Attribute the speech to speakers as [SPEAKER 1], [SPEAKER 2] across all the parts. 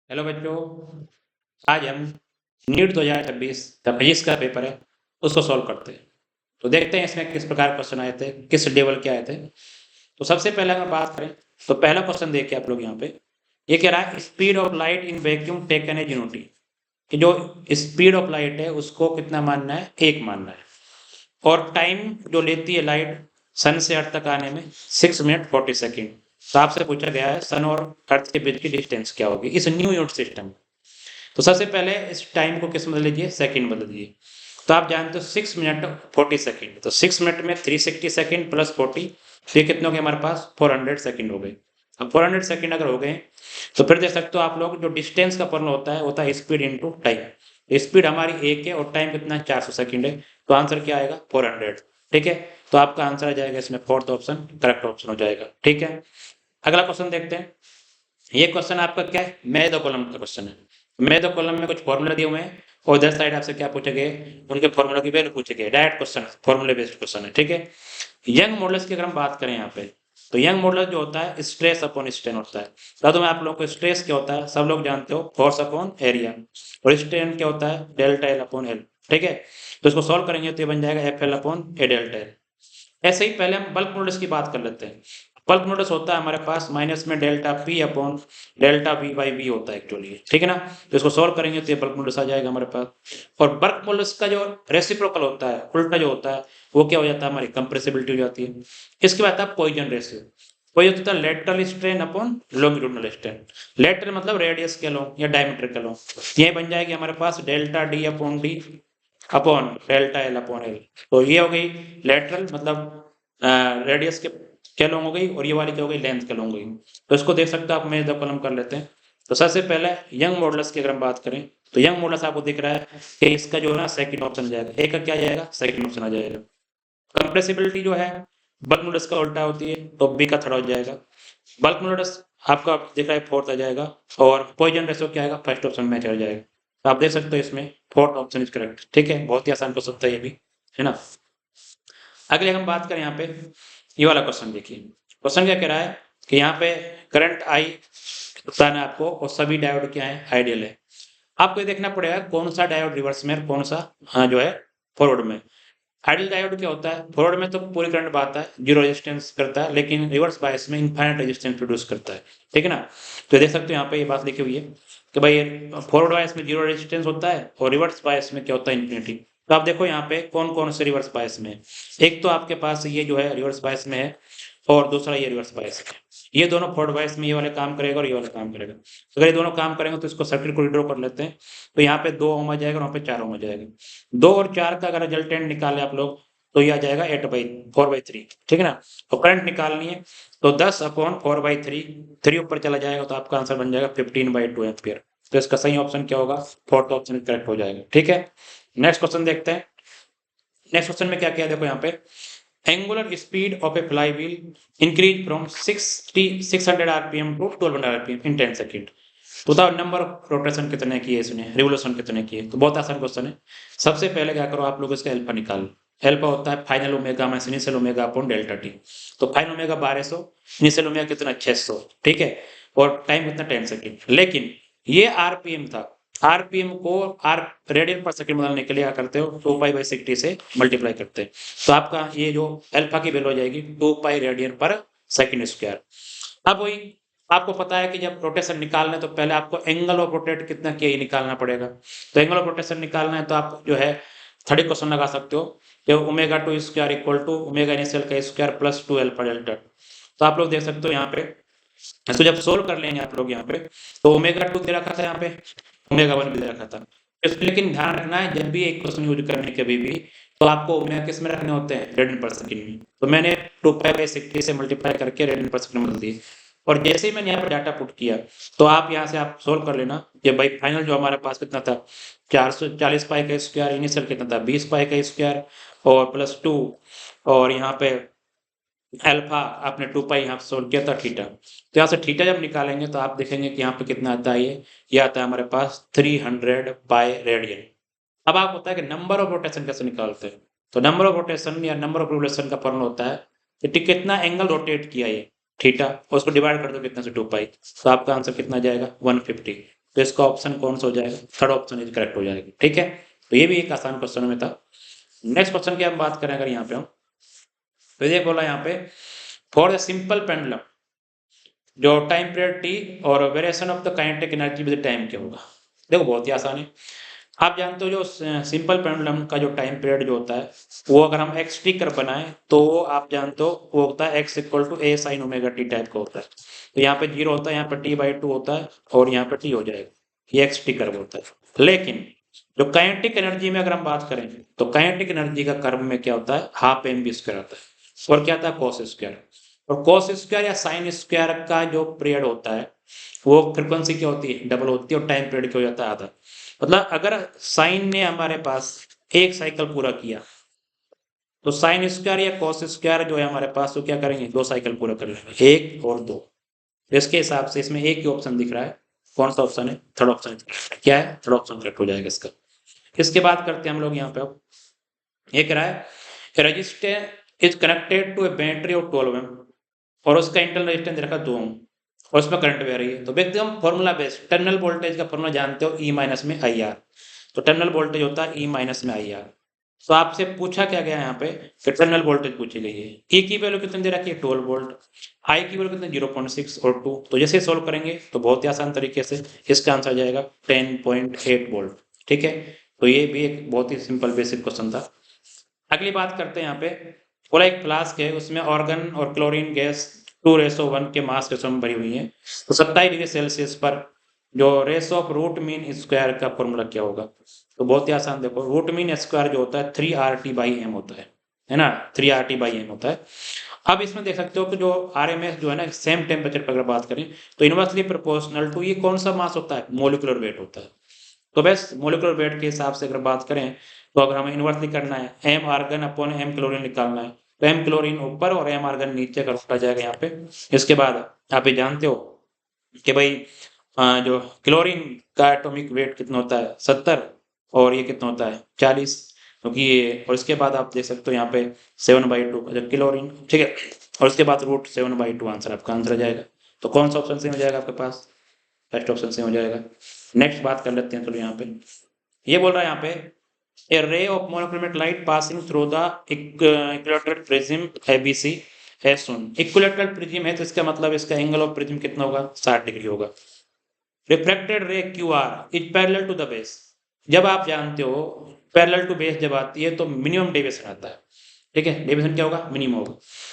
[SPEAKER 1] Hello बच्चों, आज हम नीट 2026 का फिजिक्स का पेपर है उसको सॉल्व करते हैं। तो देखते हैं इसमें किस प्रकार क्वेश्चन आए थे, किस लेवल के आए थे। तो सबसे पहले अगर बात करें तो पहला क्वेश्चन देखिए आप लोग यहाँ पे। ये कह रहा है speed of light in vacuum taken as unity, कि जो स्पीड ऑफ लाइट है उसको कितना मानना है, 1 मानना है। और टाइम जो लेती है लाइट सन से अर्थ तक आने में 6 मिनट 40 सेकेंड। तो आपसे पूछा गया है सन और अर्थ के बीच की डिस्टेंस क्या होगी इस न्यू यूनिट सिस्टम। तो सबसे पहले इस टाइम को किस बदल लीजिए, सेकंड बदल दीजिए। तो आप जानते हो 6 मिनट 40 सेकंड, तो 6 मिनट में 360 सेकंड प्लस 40, तो ये कितने हो गए हमारे पास, 400 सेकंड हो गए। अब 400 सेकंड अगर हो गए तो फिर देख सकते हो आप लोग, जो डिस्टेंस का फॉर्मूला होता है स्पीड इंटू टाइम। स्पीड हमारी 1 है और टाइम कितना है, 400 सेकंड है। तो आंसर क्या आएगा, 400। ठीक है, तो आपका आंसर आ जाएगा इसमें फोर्थ ऑप्शन करेक्ट ऑप्शन हो जाएगा। ठीक है, अगला क्वेश्चन देखते हैं। ये क्वेश्चन आपका क्या है, मैथ कॉलम का क्वेश्चन है। मैथ कॉलम में कुछ फॉर्मूला दिए हुए हैं और इधर साइड आपसे क्या पूछे गए, उनके फॉर्मूला की वैल्यू पूछे गए। डायरेक्ट क्वेश्चन, फॉर्मूले बेस्ड क्वेश्चन है। ठीक है, यंग मॉडल्स की अगर हम बात करें यहाँ पे, तो यंग मॉडल जो होता है स्ट्रेस अपॉन स्ट्रेन होता है। तो मैं आप लोगों को स्ट्रेस क्या होता है सब लोग जानते हो, फोर्स अपॉन एरिया। और स्ट्रेन क्या होता है, डेल्टा एल अपॉन एल। ठीक है, तो इसको सॉल्व करेंगे तो ये बन जाएगा एफ एल अपॉन ए डेल्टा एल। ऐसे ही पहले हम बल्क मॉडल्स की बात कर लेते हैं। बल्क मॉडल्स होता है हमारे पास माइनस में delta P upon delta V by V होता है एक्चुअली। ठीक है ना, तो इसको सॉल्व करेंगे तो ये बल्क मॉडल्स आ जाएगा हमारे पास। और बल्क मॉडल्स का जो रेसिप्रोकल होता है, उल्टा जो होता है, वो क्या हो जाता है, हमारी कंप्रेसिबिलिटी हो जाती है। इसके बाद आता है पॉइजन रेशियो। वही होता है lateral strain upon longitudinal strain. Lateral मतलब रेडियस के लो या डायमीटर के लो, ये बन जाएगी हमारे पास delta d upon d upon delta l upon l. तो ये हो गई लेटरल मतलब रेडियस के लॉन्ग हो गई, और ये वाली क्या हो गई, लेंथ के लॉन्ग हो गई। तो इसको देख सकते हो आप, मैं कॉलम कर लेते हैं। तो सबसे पहले यंग मॉडल्स की अगर हम बात करें, तो यंग मॉडल्स आपको दिख रहा है कि इसका जो है ना सेकंड ऑप्शन आ जाएगा, एक का क्या जाएगा, सेकंड ऑप्शन आ जाएगा। कंप्रेसिबिलिटी जो है बल्क मॉडल्स का उल्टा होती है, तो बी का थर्ड हो जाएगा। बल्क मॉडल्स आपका दिख रहा है फोर्थ आ जाएगा, और पॉइजन रेशो क्या आएगा, फर्स्ट ऑप्शन में चढ़ जाएगा। तो आप देख सकते हो इसमें फोर्थ ऑप्शन इज करेक्ट। ठीक है, बहुत ही आसान क्वेश्चन था ये भी, है ना। अगले हम बात करें यहाँ पे, ये वाला क्वेश्चन देखिए। क्वेश्चन क्या कह रहा है कि यहाँ पे करंट आई बताना है आपको, और सभी डायोड क्या है, आइडियल है। आपको ये देखना पड़ेगा कौन सा डायोड रिवर्स में और कौन सा जो है फॉरवर्ड में। आइडियल डायोड क्या होता है, फॉरवर्ड में तो पूरी करंट बहाता है, जीरो रेजिस्टेंस करता है, लेकिन रिवर्स बायस में इनफाइनाइट रेजिस्टेंस प्रोड्यूस करता है। ठीक है ना, तो देख सकते हो यहाँ पे ये बात लिखी हुई है कि भाई फॉरवर्ड बायस में जीरो रेजिस्टेंस होता है और रिवर्स बायस में क्या होता है, इन्फिनिटी। तो आप देखो यहाँ पे कौन कौन से रिवर्स बायस में है। एक तो आपके पास ये जो है रिवर्स बायस में है, और दूसरा ये रिवर्स बायस में है। ये दोनों फॉरवर्ड बायस में ये वाले काम करेगा और ये वाला काम करेगा। अगर ये दोनों काम करेंगे तो इसको सर्किट को ड्रॉ कर लेते हैं। तो यहाँ पे 2 ओम आ जाएगा, वहाँ पे 4 ओम आ जाएगा। 2 और 4 का अगर रिजल्टेंट निकाले आप लोग, तो ये आ जाएगा 4/3। ठीक है ना, तो करंट निकालनी है तो 10 अपॉन 4/3, 3 ऊपर चला जाएगा तो आपका आंसर बन जाएगा 15/2 एम्पियर। तो इसका सही ऑप्शन क्या होगा, फोर्थ ऑप्शन करेक्ट हो जाएगा। ठीक है, नेक्स्ट क्वेश्चन देखते हैं। नेक्स्ट क्वेश्चन में क्या किया, देखो यहाँ पे angular speed of a flywheel increase from 600 RPM to 1200 RPM in 10 second. तो बताओ नंबर ऑफ रोटेशन कितने किए इसने, रिवोल्यूशन कितने किए। तो बहुत आसान क्वेश्चन है। सबसे पहले क्या करो आप लोग, इसका अल्फा निकालो। अल्फा होता है final omega minus initial omega upon delta T. तो फाइनल ओमेगा 1200, इनिशियल ओमेगा कितना 600। ठीक है, और टाइम कितना 10 सेकेंड। लेकिन ये आरपीएम था, आरपीएम को आर रेडियन पर सेकंड बदलने के लिए क्या करते हो, 2π/60 से मल्टीप्लाई करते हैं। तो आपका ये जो अल्फा की वैल्यू हो जाएगी 2π रेडियन पर सेकंड स्क्वायर। अब वही आपको पता है कि जब रोटेशन निकालना है तो पहले आपको एंगल ऑफ रोटेट कितना किया ये निकालना पड़ेगा। तो एंगल ऑफ रोटेशन निकालना है तो आप जो है थर्ड क्वेश्चन लगा सकते हो कि ω2 square equal to omega initial का स्क्वायर प्लस 2 अल्फा डेल्टा। तो आप लोग देख सकते हो यहाँ पे, इसको जब सोल्व कर लेंगे आप लोग यहाँ पे, तो ω2 दे रखा था, यहाँ पे ω1 भी दे रखा था। लेकिन ध्यान रखना है जब भी एक क्वेश्चन यूज करने के भी तो आपको ओमेगा किस में रखने होते हैं, रेडियन पर सेकंड में। तो मैंने 2π/60 से मल्टीप्लाई करके रेडियन पर सेकंड बदल दी। और जैसे ही मैंने यहाँ पर डाटा पुट किया तो आप यहाँ से आप सोल्व कर लेना कि भाई फाइनल जो हमारे पास कितना था, 440π का स्क्वायर, इनिशियल कितना था 20π का स्क्वायर और प्लस 2, और यहाँ पे अल्फा आपने 2π यहाँ पे सोल्व किया था थीटा। तो यहाँ से थीटा जब निकालेंगे तो आप देखेंगे कि यहाँ पे कितना आता है, ये आता है हमारे पास 300 रेडियन। अब आप होता है कि नंबर ऑफ रोटेशन कैसे निकालते हैं। तो नंबर ऑफ रोटेशन या नंबर ऑफ रिवोल्यूशन का फॉर्मूला होता है कि कितना एंगल रोटेट किया ये थीटा, और उसको डिवाइड कर दो कितना से 2π। तो आपका आंसर कितना जाएगा 150। तो इसका ऑप्शन कौन सा हो जाएगा? थर्ड ऑप्शन इज करेक्ट हो जाएगा। ठीक है, तो ये भी एक आसान क्वेश्चन में था। नेक्स्ट क्वेश्चन की हम बात करें अगर यहाँ पे हम, तो ये बोला यहाँ पे फॉर द सिंपल पेंडुलम जो टाइम पीरियड टी और variation of the kinetic energy with time क्या होगा। देखो बहुत ही आसान है, आप जानते हो जो सिंपल पेंडुलम का जो टाइम पीरियड जो होता है वो अगर हम एक्स टी कर बनाए तो आप जानते हो वो होता है X equal to A sine omega T type का होता है। तो यहाँ पे 0 होता है, यहाँ पे टी बाई 2 होता है और यहाँ पे टी हो जाएगा, ये एक्स टी कर्व होता है। लेकिन जो काइनेटिक एनर्जी में अगर हम बात करें तो काइनेटिक एनर्जी का कर्व में क्या होता है? हाफ एम बी स्क्वायर होता है और क्या था? Cos square. और कॉस स्क्वायर या साइन स्क्वायर का जो पीरियड होता है वो फ्रिक्वेंसी क्या होती है? डबल होती है और टाइम पीरियड क्या हो जाता है? आधा। मतलब अगर साइन ने हमारे पास एक साइकिल पूरा किया तो साइन स्क्वायर या कॉस स्क्वायर जो है हमारे पास तो क्या करेंगे? 2 साइकिल पूरा कर लेंगे, 1 और 2। इसके हिसाब से इसमें एक ही ऑप्शन दिख रहा है, कौन सा ऑप्शन है? Third option. क्या है? थर्ड ऑप्शन करेक्ट हो जाएगा इसका। इसके बाद करते हैं हम लोग यहाँ पे, अब ये कह रहा है resistor is connected to a battery of 12 M और उसका इंटरनल रेजिस्टेंस दे रखा 2 ओम और उसमें करंट बह रही है। तो एकदम फॉर्मूला बेस्ड टर्मिनल वोल्टेज का फॉर्मूला जानते हो, ई माइनस में आई आर। तो टर्मिनल वोल्टेज होता है ई माइनस में आई आर। तो आपसे पूछा क्या गया यहाँ पे कि टर्मिनल वोल्टेज पूछी गई है। ई की वैल्यू कितनी दे रखी है? 12 वोल्ट। आई की वैल्यू कितनी? 0.6 और 2। तो जैसे सोल्व करेंगे तो बहुत ही आसान तरीके से इसका आंसर आ जाएगा 10.8 वोल्ट। ठीक है, तो ये भी एक बहुत ही सिंपल बेसिक क्वेश्चन था। अगली बात करते हैं यहाँ पे, बोला एक फ्लास्क है उसमें ऑर्गन और क्लोरीन गैस 2:1 के मास रेशो में भरी हुई है। तो 27 डिग्री सेल्सियस पर जो race of root mean square का फॉर्मूला क्या होगा? तो बहुत ही आसान, देखो रूट मीन स्क्वायर जो होता है 3RT/m होता है ना, 3RT/m होता है। अब इसमें देख सकते हो कि जो RMS जो है ना सेम टेम्परेचर पर अगर बात करें तो इनवर्सली प्रोपोर्शनल टू ये कौन सा मास होता है? मोलिकुलर वेट होता है। तो बस मोलिकुलर वेट के हिसाब से अगर बात करें तो अगर हमें इन्वर्सली करना है M argon upon M chlorine निकालना है तो एम क्लोरीन ऊपर और एम आर्गन नीचे का उल्टा जाएगा यहाँ पे। इसके बाद आप ये जानते हो कि भाई जो क्लोरीन का एटॉमिक वेट कितना होता है? 70 और ये कितना होता है? 40। क्योंकि ये, और इसके बाद आप देख सकते हो यहाँ पे 7/2 क्लोरीन। ठीक है, और इसके बाद √7/2 आंसर आपका आंसर आ जाएगा। तो कौन सा ऑप्शन सही हो जाएगा आपके पास? फर्स्ट ऑप्शन सही हो जाएगा। नेक्स्ट बात कर लेते हैं, चलो यहाँ पे ये बोल रहा है यहाँ पे a ray of monochromatic light passing through the equilateral prism ABC है सुन। इक्विलैटरल प्रिज्म है तो इसका मतलब इसका एंगल ऑफ प्रिज्म कितना होगा? 60 डिग्री होगा। Refracted ray QR is parallel to the base. जब आप जानते हो पैरेलल टू बेस जब आती है तो मिनिमम डेविएशन आता है। ठीक है, डेविएशन क्या होगा? मिनिमम होगा।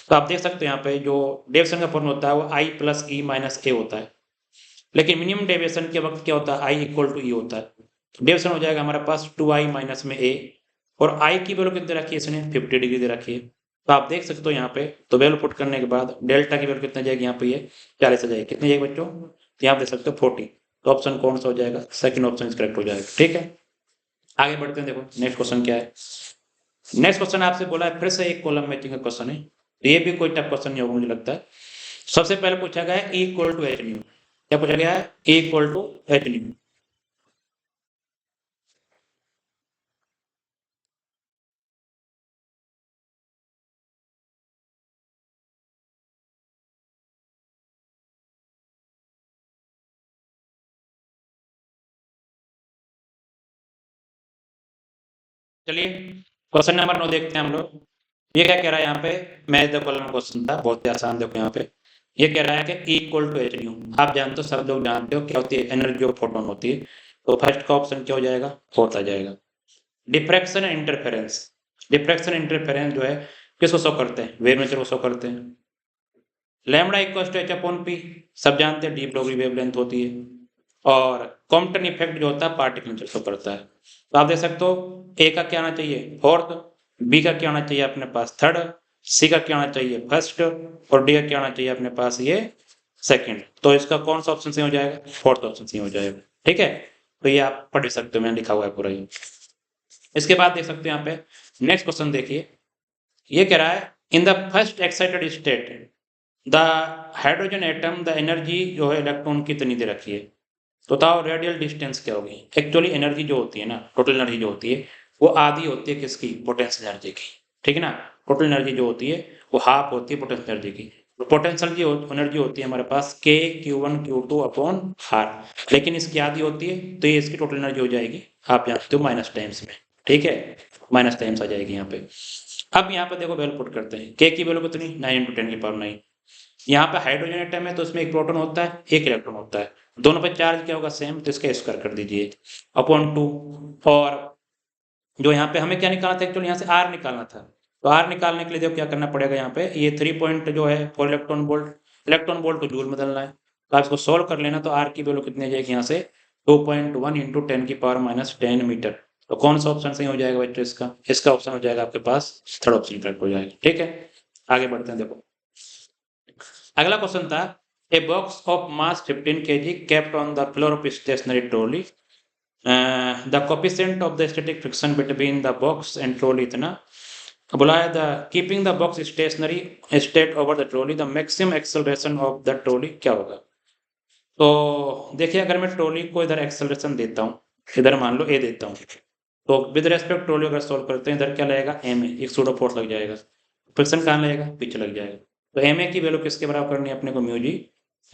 [SPEAKER 1] तो आप देख सकते हो यहाँ पे जो डेविएशन का फॉर्मूला होता है वो I + E - A होता है, लेकिन मिनिमम डेविएशन के वक्त क्या होता है? I = E होता है। डेविएशन हो जाएगा हमारे पास 2I - A और I की वैल्यू कितनी रखी है इसने? 50 डिग्री दे रखी है। तो आप देख सकते हो यहाँ पे, तो वैल्यू पुट करने के बाद डेल्टा की वैल्यू कितनी जाएगी यहाँ पे? ये 40 आ जाएगी। कितनी जाएगी बच्चों? तो यहाँ देख सकते हो 40। तो ऑप्शन कौन सा हो जाएगा? सेकंड ऑप्शन करेक्ट हो जाएगा। ठीक है, आगे बढ़ते हैं। देखो नेक्स्ट क्वेश्चन क्या है। नेक्स्ट क्वेश्चन आपसे बोला है फिर से एक कॉलम मैचिंग का क्वेश्चन है, तो ये भी कोई टफ क्वेश्चन नहीं होगा मुझे लगता है। सबसे पहले पूछा गया है E = H/nu। क्या पूछा गया है? E = H/nu। चलिए क्वेश्चन नंबर 9 देखते हैं हम लोग। ये क्या कह रहा है यहाँ पे? मैच द कॉलम क्वेश्चन था, बहुत ही आसान। देखो यहाँ पे ये कह रहा है कि E = H/nu। आप जानते हो, सब लोग जानते हो क्या होती है? एनर्जी ऑफ फोटोन होती है। तो फर्स्ट का ऑप्शन क्या हो जाएगा? फोर्थ आ जाएगा। Diffraction and interference. Diffraction interference जो है किसको शो करते हैं? वेवनेचर को शो करते हैं। लैम्बडा = H/P, सब जानते हैं डीप डोगरी वेवलेंथ होती है। और कॉम्पटन इफेक्ट जो होता है पार्टिकल नेचर शो करता है। तो आप देख सकते हो ए का क्या आना चाहिए? फोर्थ, बी का क्या आना चाहिए अपने पास? थर्ड, सी का क्या आना चाहिए? फर्स्ट, और डी का क्या आना चाहिए अपने पास? ये सेकंड। तो इसका कौन सा ऑप्शन सही हो जाएगा? फोर्थ ऑप्शन सही हो जाएगा। ठीक है, तो ये आप पढ़ सकते हो, मैंने लिखा हुआ है पूरा ये। इसके बाद देख सकते हो यहाँ पे नेक्स्ट क्वेश्चन देखिए। ये कह रहा है in the first excited state the hydrogen atom the energy जो है इलेक्ट्रॉन कितनी दे रखी है? तो बताओ रेडियल डिस्टेंस क्या होगी? एक्चुअली एनर्जी जो होती है ना, टोटल एनर्जी जो होती है वो आधी होती है किसकी? पोटेंशियल एनर्जी की। ठीक है ना, टोटल एनर्जी जो होती है वो हाफ होती है पोटेंशियल एनर्जी की। तो पोटेंशियल की एनर्जी होती है हमारे पास के Q1 Q2 अपॉन आर, लेकिन इसकी आधी होती है तो ये इसकी टोटल एनर्जी हो जाएगी, आप जानते हो माइनस टाइम्स में, ठीक है, माइनस टाइम्स आ जाएगी यहाँ पे। अब यहाँ पे देखो वैल्यू पुट करते हैं, के की वैल्यू कितनी 9 × 10⁹। यहाँ पे हाइड्रोजन एटम है तो इसमें एक प्रोटॉन होता है एक इलेक्ट्रॉन होता है, दोनों पे चार्ज क्या होगा सेम, तो इसका स्क्वायर कर दीजिए अपॉन 2। और जो यहाँ पे हमें क्या निकालना था, एक्चुअली यहाँ से आर निकालना था, तो आर निकालने के लिए देखो क्या करना पड़ेगा, यहाँ पे ये 3 पॉइंट जो है फॉर इलेक्ट्रॉन वोल्ट को जूल में बदलना है, तो आप इसको सोल्व कर लेना, तो आर की वैल्यू कितनी आ जाएगी यहाँ से 2.1 × 10⁻⁻10 मीटर। तो कौन सा ऑप्शन सही हो जाएगा बच्चों, इसका ऑप्शन हो जाएगा आपके पास थर्ड ऑप्शन करेक्ट हो जाएगा, ठीक है। आगे बढ़ते हैं, देखो अगला क्वेश्चन था, a box of mass 15 kg kept on the floor of stationary trolley, the coefficient of the static friction between the box and trolley इतना बोला है, the keeping the box stationery state over the trolley the maximum acceleration of the trolley क्या होगा। तो देखिए अगर मैं trolley को इधर एक्सेलरेशन देता हूँ, इधर मान लो ए देता हूँ, तो विद रेस्पेक्ट ट्रॉली अगर सोल्व करते हैं इधर क्या लगेगा एम ए, एक सूडो फोर्स लग जाएगा, फ्रिक्शन कहाँ लगेगा पीछे लग जाएगा, तो एम ए की वैल्यू किसके बराबर करनी है अपने को म्यू जी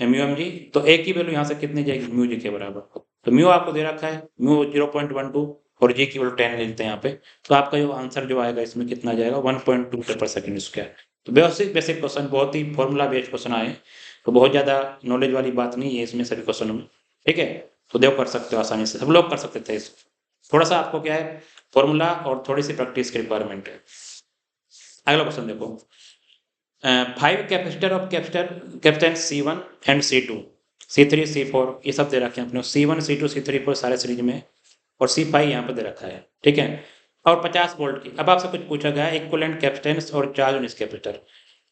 [SPEAKER 1] एम जी, तो ए की वैल्यू यहाँ से कितनी जाएगी म्यू जी के बराबर, तो म्यू आपको दे रखा है म्यू 0.12 और जी की वैल्यू 10 लेते हैं यहाँ पे, तो आपका जो आंसर जो आएगा इसमें कितना जाएगा 1.2 मीटर पर सेकंड स्क्वायर। तो बेसिक क्वेश्चन, बहुत ही फॉर्मूला बेस्ड क्वेश्चन आए, तो बहुत ज़्यादा नॉलेज वाली बात नहीं है इसमें सभी क्वेश्चन में, ठीक है, तो देखो कर सकते हो आसानी से, सब लोग कर सकते थे इसको, थोड़ा सा आपको क्या है फॉर्मूला और थोड़ी सी प्रैक्टिस की रिक्वायरमेंट है। अगला क्वेश्चन देखो, 5 capacitor of capacitance C1 and C2 C3 C4 ये सब दे रखे हैं अपने, C1 C2 C3 4 सारे सीरीज में, और C5 यहाँ पर दे रखा है, ठीक है, और 50 वोल्ट की। अब आपसे कुछ पूछा गया है इक्विवेलेंट कैपेसिटेंस और चार्ज ऑन कैपेसिटर,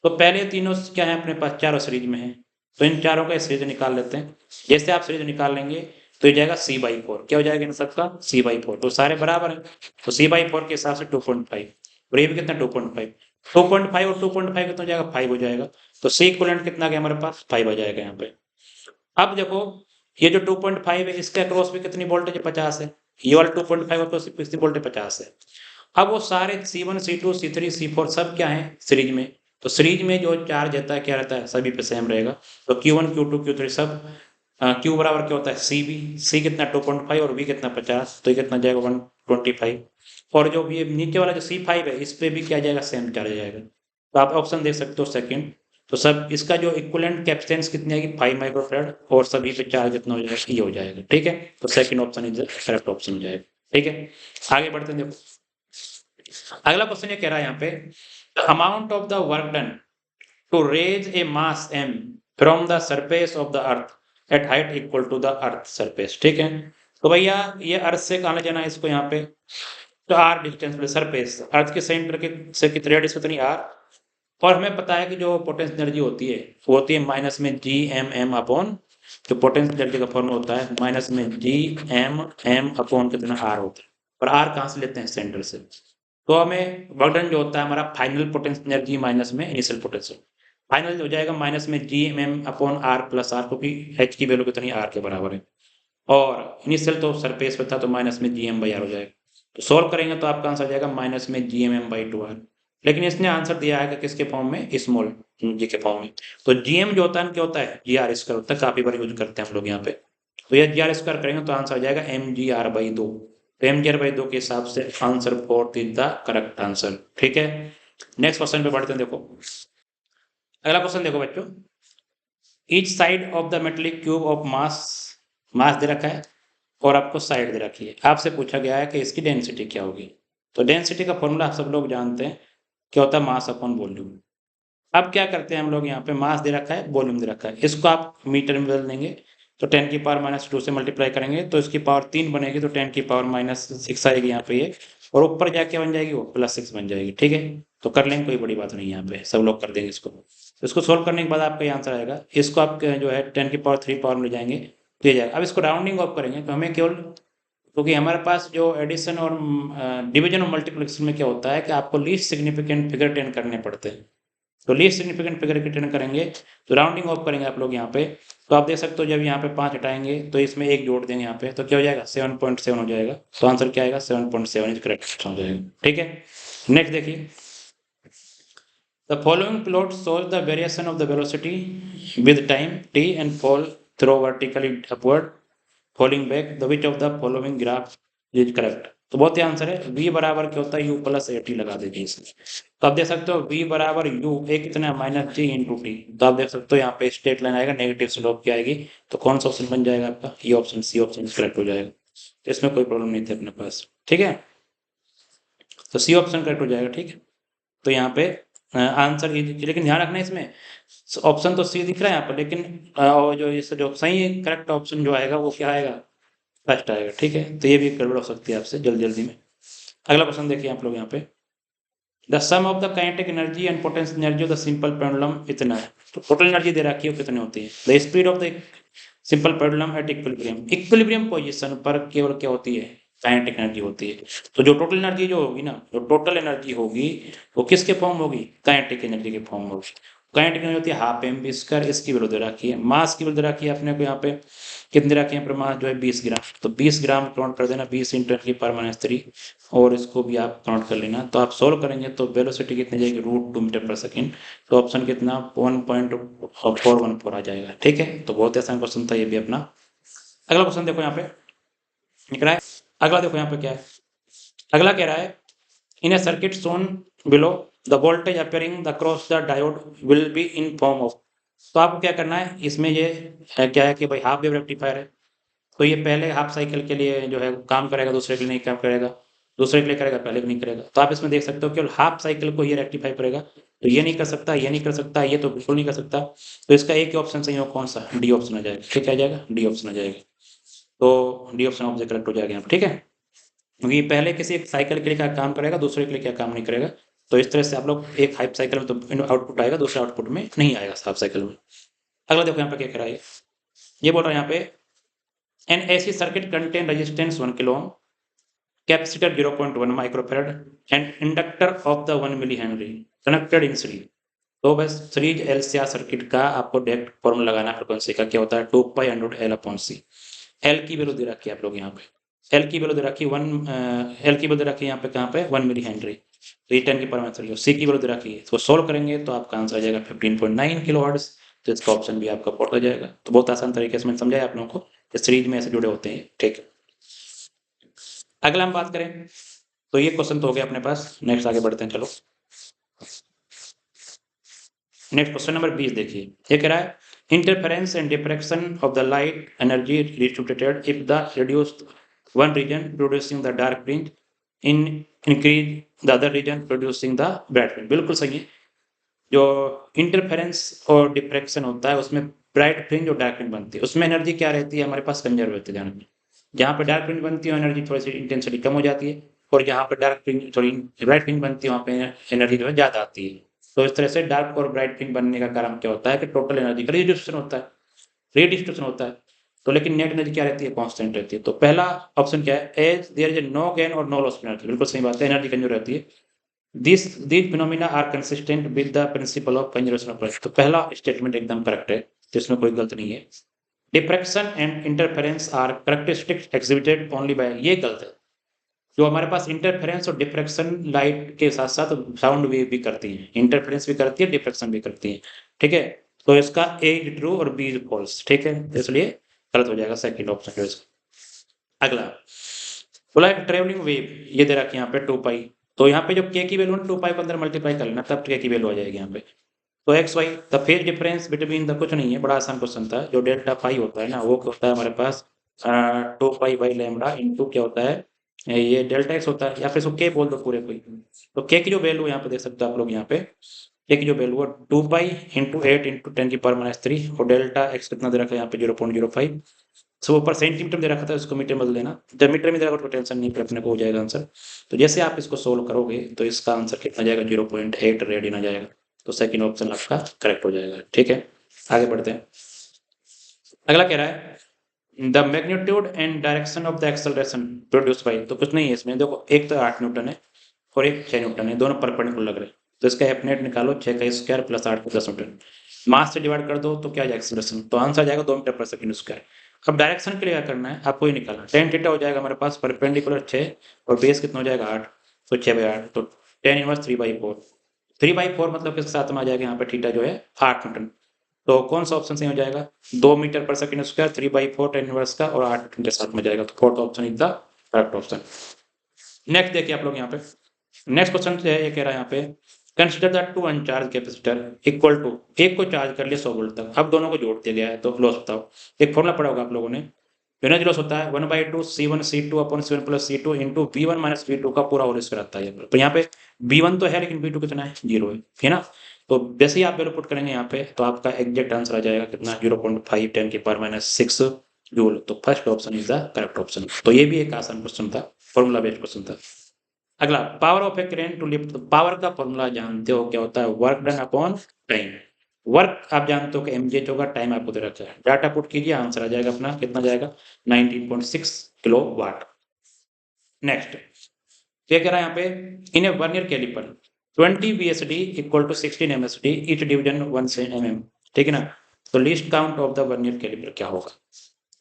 [SPEAKER 1] तो पहले तीनों क्या है अपने पास चारों सीरीज में है, तो इन चारों का सीरीज निकाल लेते हैं। जैसे आप सीरीज निकाल लेंगे तो ये जाएगा C/4, क्या हो जाएगा इन सबका C/4, तो सारे बराबर है, तो C/4 के हिसाब से 2.5, और ये भी कितना 2.5, 2.5 और 2.5 कितना हो जाएगा 5 हो जाएगा, तो C इक्विवेलेंट कितना गया हमारे पास 5 आ जाएगा यहाँ पे। अब देखो ये जो 2.5 है इसके अक्रॉस भी कितनी वोल्टेज 50 है, ये वाला 2.5 अक्रॉस कितनी वोल्टेज 50 है। अब वो सारे C1 C2 C3 C4 सब क्या है सीरीज में, तो सीरीज में जो चार्ज रहता है क्या रहता है सभी पे सेम रहेगा, तो Q1 Q2 Q3 सब Q बराबर क्या होता है CB, C कितना 2.5 और V कितना 50, तो ये कितना जाएगा 125, और जो ये नीचे वाला जो C5 है इस पे भी क्या जाएगा सेम चार्ज जाएगा, तो आप ऑप्शन देख सकते हो सेकंड, तो सब इसका जो इक्विवेलेंट कैपेसिटेंस कितनी आएगी 5 माइक्रोफैराड, और सभी पे चार्ज कितना हो जाएगा ये हो जाएगा, ठीक है, तो second option is correct option हो जाएगा, ठीक है। आगे बढ़ते हैं, देखो अगला क्वेश्चन ये कह रहा है यहाँ पे, the amount of the work done to raise a mass m from the surface of the earth at height equal to the earth surface, ठीक है, तो भैया ये अर्थ से कहाँ ले जाना है इसको यहाँ पे, तो r डिस्टेंस पे सरफेस अर्थ के सेंटर के से कितनी रेडियस कितनी r, और हमें पता है कि जो पोटेंशियल एनर्जी होती है वो होती है माइनस में Gmm अपॉन, जो पोटेंशियल एनर्जी का फॉर्मूला होता है माइनस में Gmm अपॉन कितना r होता है, और r कहाँ से लेते हैं सेंटर से, तो हमें वर्क डन जो होता है हमारा फाइनल पोटेंशियल एनर्जी माइनस में इनिशियल पोटेंशियल, फाइनल हो जाएगा माइनस में Gmm upon r plus r, क्योंकि h की वैल्यू कितनी r के बराबर है, और इनिशियल तो सरफेस पे था तो माइनस में Gm/r हो जाएगा, तो सोल्व करेंगे तो आपका आंसर जाएगा माइनस में Gmm/2r, लेकिन इसने आंसर दिया है कि किसके फॉर्म में स्मॉल जी के फॉर्म में, तो Gm जो होता है क्या होता है GR स्क्वायर होता है, काफी बार यूज करते हैं हम लोग यहाँ पे, तो यह GR स्क्वायर करेंगे तो आंसर आ जाएगा mgr/2, तो mgr/2 के हिसाब से answer 4 is the correct answer, ठीक है। नेक्स्ट क्वेश्चन पे बढ़ते हैं, देखो अगला क्वेश्चन देखो बच्चों, each side of the metallic cube of mass दे रखा है और आपको साइड दे रखी है, आपसे पूछा गया है कि इसकी डेंसिटी क्या होगी, तो डेंसिटी का फॉर्मूला आप सब लोग जानते हैं क्या होता है मास अपॉन वॉल्यूम। अब क्या करते हैं हम लोग यहाँ पे मास दे रखा है वॉल्यूम दे रखा है, इसको आप मीटर में बदल देंगे, तो 10⁻⁻2 से मल्टीप्लाई करेंगे तो इसकी पावर 3 बनेगी, तो 10⁻⁻6 आएगी यहाँ पे ये, और ऊपर जाके बन जाएगी वो +6 बन जाएगी, ठीक है, तो कर लेंगे कोई बड़ी बात नहीं, यहाँ पे सब लोग कर देंगे इसको, तो इसको सोल्व करने के बाद आपका ये आंसर आएगा, इसको आप जो है 10⁻3 पावर में ले जाएंगे तो ये जाएगा। अब इसको राउंडिंग ऑफ करेंगे तो हमें केवल, क्योंकि हमारे पास जो एडिशन और डिवीजन और मल्टीप्लिकेशन में क्या होता है कि आपको लीस्ट सिग्निफिकेंट फिगर टेन करने पड़ते हैं, तो लीस्ट सिग्निफिकेंट फिगर की टेन करेंगे तो राउंडिंग ऑफ करेंगे आप लोग यहाँ पे, तो आप देख सकते हो जब यहाँ पे 5 हटाएंगे तो इसमें 1 जोड़ देंगे यहाँ पे, तो क्या हो जाएगा 7.7 हो जाएगा, तो आंसर क्या आएगा 7.7 इज करेक्ट हो जाएगा, ठीक है। नेक्स्ट देखिए, The following plot shows the variation of the velocity with time t and fall through vertically upward, falling back. The which of the following graph is correct? तो बहुत ही answer है v बराबर क्या होता है u प्लस ए टी लगा दीजिए इसमें। तो आप देख सकते हो v बराबर u ए कितना माइनस जी इंटू टी। तो आप देख सकते हो यहाँ पे स्ट्रेट लाइन आएगा, नेगेटिव स्लोप की आएगी। तो कौन सा ऑप्शन बन जाएगा आपका? ये ऑप्शन सी ऑप्शन करेक्ट हो जाएगा। तो इसमें कोई प्रॉब्लम नहीं थी अपने पास, ठीक है। तो सी ऑप्शन करेक्ट हो जाएगा, ठीक है। तो यहाँ पे आंसर ये, लेकिन ध्यान रखना इसमें ऑप्शन तो सी दिख रहा है यहाँ पर, लेकिन और जो इस जो सही करेक्ट ऑप्शन जो आएगा वो क्या आएगा? फर्स्ट आएगा, ठीक है। तो ये भी गड़बड़ हो सकती है आपसे जल्दी जल्दी में। अगला क्वेश्चन देखिए आप लोग यहाँ पे, the sum of the kinetic energy and potential energy of the simple pendulum इतना है। तो टोटल एनर्जी दे रखी है कितनी होती है? The speed of the simple pendulum at equilibrium, equilibrium position पर केवल क्या होती है? काइनेटिक एनर्जी होती है। तो जो टोटल एनर्जी जो होगी ना, जो टोटल एनर्जी होगी वो किसके फॉर्म होगी? काइनेटिक एनर्जी के फॉर्म होगी। काइनेटिक एनर्जी होती है हाफ एम बी स्क्वायर, इसकी वैल्यू दे रखी है। मास की वैल्यू दे रखी है अपने को यहाँ पे, कितने रखे हैं? मास जो है 20 ग्राम। तो 20 ग्राम काउंट कर देना, 20 इंटू 10⁻³ और इसको भी आप काउंट कर लेना। तो आप सोल्व करेंगे तो वेलोसिटी कितनी जाएगी? √2 मीटर पर सेकंड। तो ऑप्शन कितना? 1.414 आ जाएगा, ठीक है। तो बहुत आसान क्वेश्चन था ये भी अपना। अगला क्वेश्चन देखो यहाँ पे लिख रहा है, अगला देखो यहाँ पे क्या है। अगला कह रहा है, in a circuit shown below the voltage appearing across the diode will be in form of. तो आपको क्या करना है इसमें, ये है क्या है कि भाई हाफ वेव रेक्टिफायर है। तो ये पहले हाफ साइकिल के लिए जो है काम करेगा, दूसरे के लिए नहीं काम करेगा, दूसरे के लिए करेगा, पहले के नहीं करेगा। तो आप इसमें देख सकते हो केवल हाफ साइकिल को ये रेक्टिफाई करेगा। तो ये नहीं कर सकता, ये नहीं कर सकता, ये तो बिल्कुल नहीं कर सकता। तो इसका एक ही ऑप्शन सही हो, कौन सा? डी ऑप्शन आ जाएगा, ठीक है, आ जाएगा डी ऑप्शन आ जाएगा। तो डी ऑप्शन ऑप्शन करेक्ट हो जाएगा यहाँ पे, ठीक है। क्योंकि पहले किसी एक साइकिल के लिए क्या काम करेगा, दूसरे के लिए क्या काम नहीं करेगा। तो इस तरह से आप लोग एक हाफ साइकिल में तो आउटपुट आएगा, दूसरे आउटपुट में नहीं आएगा हाफ साइकिल में। अगला देखो यहाँ पे क्या कह रहा है, ये बोल रहा है यहाँ पे, an AC circuit contain resistance 1 kilo ohm, capacitor 0.1 microfarad and inductor of the 1 milli henry connected in series. तो बस सीरीज एलसीआर सर्किट का आपको डायरेक्ट फॉर्मूला लगाना, फ्रीक्वेंसी का क्या होता है? 2π√L/C। एल की वैल्यू दे रखी है आप लोग यहाँ पे, एल की वैल्यू दे रखी है एल की वैल्यू दे रखी है यहाँ पे, कहाँ पे? 1 मिली हेनरी। तो ये 10⁻³ सी की वैल्यू दे रखी है। तो सोल्व करेंगे तो आपका आंसर आ जाएगा 15.9 किलो हर्ट्ज। तो इसका ऑप्शन भी आपका पोर्ट हो जाएगा। तो बहुत आसान तरीके से मैंने समझाया आप लोगों को, सीरीज में ऐसे जुड़े होते हैं, ठीक है। अगला हम बात करें तो ये क्वेश्चन तो हो गया अपने पास। नेक्स्ट आगे बढ़ते हैं, चलो नेक्स्ट क्वेश्चन नंबर 20 देखिए। ये कह रहा है, interference and diffraction of the light energy distributed if the reduced one region producing the dark fringe in increase the other region producing the bright fringe. बिल्कुल सही है। जो इंटरफेरेंस और डिफ्रैक्शन होता है उसमें ब्राइट फ्रिंज और डार्क फ्रिंज बनती है, उसमें एनर्जी क्या रहती है हमारे पास? कंजर्व रहती है, ध्यान रखना। जहाँ पे डार्क फ्रिंज बनती है एनर्जी थोड़ी सी इंटेंसिटी कम हो जाती है, और जहाँ पे डार्क फ्रिंज थोड़ी ब्राइट फ्रिंज बनती है वहाँ पे एनर्जी जो है ज़्यादा आती है। तो इस तरह से डार्क और ब्राइट फ्रिंज बनने का कारण क्या होता है कि टोटल एनर्जी का रिडिस्ट्रीब्यूशन होता है, रीडिस्ट्रीब्यूशन होता है। तो लेकिन नेट एनर्जी क्या रहती है? कांस्टेंट रहती है। तो पहला ऑप्शन क्या है? As there is no gain और नो लॉस एनर्जी। बिल्कुल सही बात है, एनर्जी कंजर्व रहती है। these phenomena are consistent with the principle of conservation of energy। तो पहला स्टेटमेंट एकदम करेक्ट है, जिसमें कोई गलत नहीं है। Diffraction and interference are characteristics exhibited only by, ये गलत है। जो हमारे पास इंटरफेरेंस और डिफ्रैक्शन लाइट के साथ साथ साउंड वेव भी करती है, इंटरफेरेंस भी करती है, डिफ्रैक्शन भी करती है, ठीक है। तो इसका ए इज ट्रू और बी इज फॉल्स, ठीक है। इसलिए गलत हो जाएगा सेकंड ऑप्शन जो इसका। अगला बोला है ट्रेवलिंग वेव, ये दे रखा है यहाँ पे 2π। तो यहाँ पे जो के की वैल्यू है 2π को अंदर मल्टीप्लाई कर लेना, तब के की वैल्यू आ जाएगी यहाँ पे। तो x why the phase difference between the, कुछ नहीं है, बड़ा आसान क्वेश्चन था। जो डेल्टा पाई होता है ना वो क्या होता है हमारे पास? 2π/λ इंटू क्या होता है? ये डेल्टा एक्स होता है, या फिर इसको के बोल दो पूरे कोई। तो के की जो वैल्यू यहाँ पे देख सकते हो आप लोग, यहाँ पे के की जो वैल्यू है 2π इंटू 8 इंटू 10⁻³ और डेल्टा एक्स कितना दे रखा है यहाँ पे? 0.05। सो ऊपर सेंटीमीटर दे रखा था, उसको मीटर में बदल देना। जब मीटर में दे रखा तो टेंशन नहीं, फिर अपने को हो जाएगा आंसर। तो जैसे आप इसको सोल्व करोगे तो इसका आंसर कितना जाएगा? 0.8 रेडियन आ जाएगा। तो सेकंड ऑप्शन आपका करेक्ट हो जाएगा, ठीक है। आगे बढ़ते हैं। अगला कह रहा है, the magnitude and direction of the acceleration produce by. तो कुछ नहीं है इसमें, देखो एक तो 8 न्यूटन है और एक 6 न्यूटन है, दोनों परपेंडिकुलर लग रहे हैं। तो इसका एफ नेट निकालो, 6 का स्क्वायर प्लस 8 का 10 न्यूटन, मास से डिवाइड कर दो तो क्या जाएगा? एक्सेलरेशन। तो आंसर जाएगा 2 मीटर पर सेकंड स्क्वायर। अब डायरेक्शन के लिए क्या करना है आपको? ये निकालना, टेन थीटा हो जाएगा हमारे पास, परपेंडिकुलर 6 और बेस कितना हो जाएगा? 8। तो 6/8, तो 10 इनवर्स 3/4। 3/4 मतलब किसके साथ में आ जाएगा यहाँ पे थीटा जो है 8 न्यूटन। तो कौन सा ऑप्शन सही हो जाएगा? 2 मीटर पर सेकंड स्क्वायर 3/4 tan इनवर्स का और 8 न्यूटन के साथ में जाएगा। तो fourth option is the correct option. Next देखिए आप लोग यहाँ पे नेक्स्ट क्वेश्चन जो है ये कह रहा है यहाँ पे consider the two uncharge capacitor equal to, एक को चार्ज कर लिया 100 वोल्ट तक, अब दोनों को जोड़ दिया गया है तो लॉस बताओ। एक फॉर्मूला पढ़ा होगा आप लोगों ने, एनर्जी लॉस होता है 1/2 C1 C2 upon C1 plus C2 into V1 minus V2 का पूरा होल स्क्वायर आता है। तो यहाँ पे V1 तो है लेकिन V2 कितना है? 0 है ना। तो जैसे ही आप वैल्यू पुट करेंगे यहाँ पे तो आपका एग्जैक्ट आंसर आ जाएगा कितना? 0.5 10 की पावर माइनस 6 जूल। तो first option is the correct option. तो ये भी एक आसान क्वेश्चन था, फॉर्मूला बेस्ड क्वेश्चन था। अगला, power of a crane to lift, power का फॉर्मूला जानते हो क्या होता है? Work done upon time. Work आप जानते हो कि mgh होगा, टाइम आपको दे रखा है। डाटा पुट कीजिए, आंसर आ जाएगा अपना, कितना जाएगा? 19.6 किलो वाट। नेक्स्ट क्या कह रहा है यहाँ पे? In a vernier caliper 20 VSD equal to 16 MSD each division 1 mm, ठीक है ना। तो least count of the vernier caliper क्या होगा?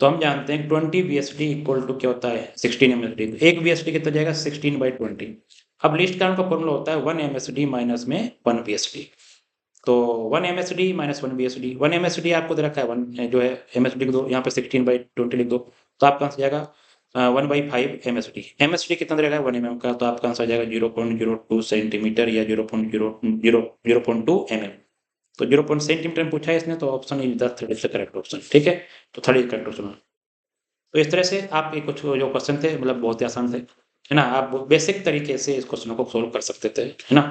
[SPEAKER 1] तो हम जानते हैं 20 VSD इक्वल टू क्या होता है? 16 MSD। एक VSD कितना जाएगा? 16/20। अब लीस्ट काउंट का फॉर्मूला होता है 1 MSD माइनस में 1 VSD। तो 1 MSD माइनस 1 VSD, 1 MSD आपको दे रखा है 1 जो है MSD लिख दो, यहाँ पे 16/20 लिख दो, तो आपका आंसर जाएगा 1/5 MSD। MSD कितना दे रखा है? 1 mm का, तो आपका आंसर आ जाएगा 0.02 सेंटीमीटर या 0.2 mm। तो 0 सेंटीमीटर में पूछा है इसने, तो option is the third is the correct option, ठीक है। तो थर्ड इज करेक्ट ऑप्शन। तो इस तरह से आपके कुछ जो क्वेश्चन थे मतलब बहुत ही आसान थे, है ना। आप बेसिक तरीके से इस क्वेश्चन को सोल्व कर सकते थे, है ना।